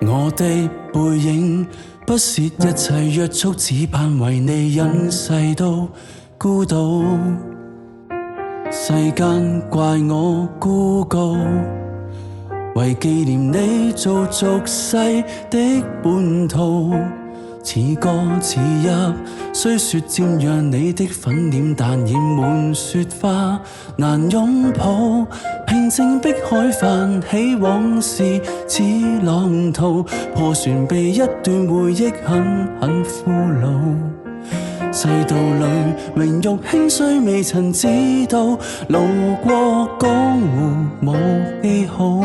我的背影不屑一切約束，只盼為你隱世都孤島。世間怪我孤高，為紀念你做俗世的本土。似歌似泣，雖說瞻仰你的粉臉，但染滿雪花難擁抱。平靜碧海泛起往事似浪濤，破船被一段回憶狠俘虜。世道裏榮辱輕衰未曾知道，路過江湖無記號，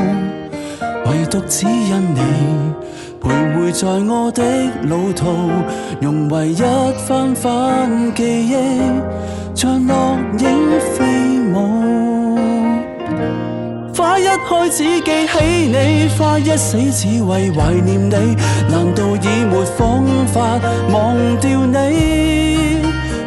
唯獨只因你徘徊在我的路途，融為一番番記憶，像落影飛舞。花一開只記起你，花一死只為懷念你，難道已沒方法忘掉你？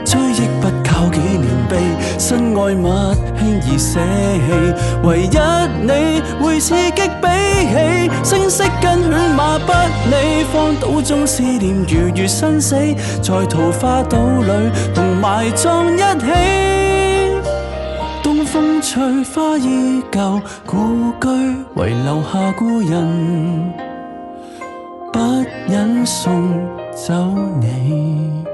追憶不靠紀念碑，身外物輕易捨棄，唯一你會刺激比起聲色跟犬馬不理，荒島中思念如生死，在桃花島裏同埋葬一起。東風吹花依舊，故居遺留下故人，不忍送走你。